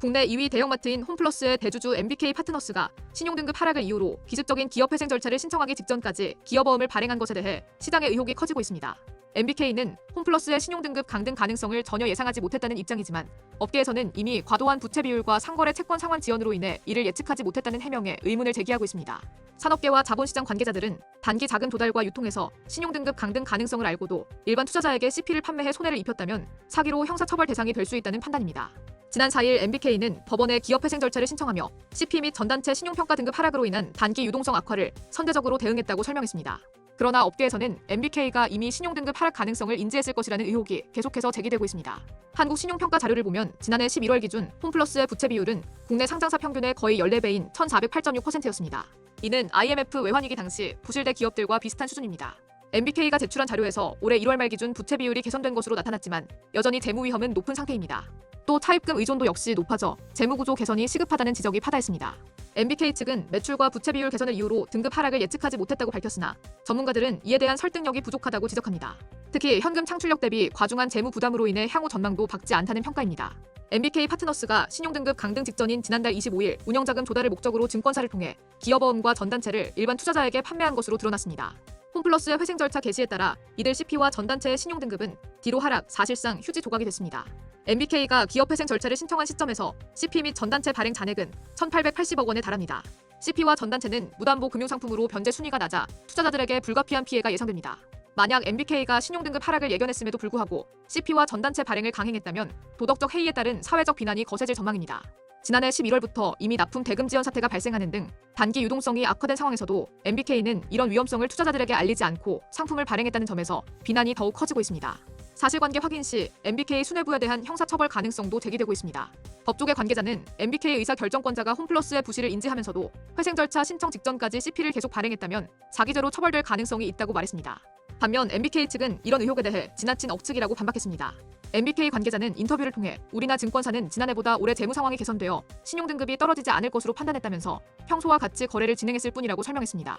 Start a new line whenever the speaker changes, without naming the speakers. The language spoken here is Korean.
국내 2위 대형마트인 홈플러스의 대주주 MBK 파트너스가 신용등급 하락을 이유로 기습적인 기업회생 절차를 신청하기 직전까지 기업어음을 발행한 것에 대해 시장의 의혹이 커지고 있습니다. MBK는 홈플러스의 신용등급 강등 가능성을 전혀 예상하지 못했다는 입장이지만 업계에서는 이미 과도한 부채 비율과 상거래 채권 상환 지연으로 인해 이를 예측하지 못했다는 해명에 의문을 제기하고 있습니다. 산업계와 자본시장 관계자들은 단기 자금 도달과 유통에서 신용등급 강등 가능성을 알고도 일반 투자자에게 CP를 판매해 손해를 입혔다면 사기로 형사처벌 대상이 될 수 있다는 판단입니다. 지난 4일 MBK는 법원에 기업회생 절차를 신청하며 CP 및 전단체 신용평가 등급 하락으로 인한 단기 유동성 악화를 선제적으로 대응했다고 설명했습니다. 그러나 업계에서는 MBK가 이미 신용등급 하락 가능성을 인지했을 것이라는 의혹이 계속해서 제기되고 있습니다. 한국신용평가 자료를 보면 지난해 11월 기준 홈플러스의 부채 비율은 국내 상장사 평균의 거의 14배인 1408.6%였습니다. 이는 IMF 외환위기 당시 부실대 기업들과 비슷한 수준입니다. MBK가 제출한 자료에서 올해 1월 말 기준 부채 비율이 개선된 것으로 나타났지만 여전히 재무 위험은 높은 상태입니다. 또 차입금 의존도 역시 높아져 재무구조 개선이 시급하다는 지적이 파다했습니다. MBK 측은 매출과 부채 비율 개선을 이유로 등급 하락을 예측하지 못했다고 밝혔으나 전문가들은 이에 대한 설득력이 부족하다고 지적합니다. 특히 현금 창출력 대비 과중한 재무 부담으로 인해 향후 전망도 밝지 않다는 평가입니다. MBK 파트너스가 신용등급 강등 직전인 지난달 25일 운영자금 조달을 목적으로 증권사를 통해 기업어음과 전단체를 일반 투자자에게 판매한 것으로 드러났습니다. 홈플러스의 회생 절차 개시에 따라 이들 CP와 전단체의 신용등급은 뒤로 하락, 사실상 휴지 조각이 됐습니다. MBK가 기업회생 절차를 신청한 시점에서 CP 및 전단체 발행 잔액은 1,880억 원에 달합니다. CP와 전단체는 무담보 금융상품으로 변제 순위가 낮아 투자자들에게 불가피한 피해가 예상됩니다. 만약 MBK가 신용등급 하락을 예견했음에도 불구하고 CP와 전단체 발행을 강행했다면 도덕적 해이에 따른 사회적 비난이 거세질 전망입니다. 지난해 11월부터 이미 납품 대금 지연 사태가 발생하는 등 단기 유동성이 악화된 상황에서도 MBK는 이런 위험성을 투자자들에게 알리지 않고 상품을 발행했다는 점에서 비난이 더욱 커지고 있습니다. 사실관계 확인 시 MBK 수뇌부에 대한 형사처벌 가능성도 제기되고 있습니다. 법조계 관계자는 MBK 의사 결정권자가 홈플러스의 부실을 인지하면서도 회생 절차 신청 직전까지 CP를 계속 발행했다면 사기죄로 처벌될 가능성이 있다고 말했습니다. 반면 MBK 측은 이런 의혹에 대해 지나친 억측이라고 반박했습니다. MBK 관계자는 인터뷰를 통해 우리나 증권사는 지난해보다 올해 재무 상황이 개선되어 신용등급이 떨어지지 않을 것으로 판단했다면서 평소와 같이 거래를 진행했을 뿐이라고 설명했습니다.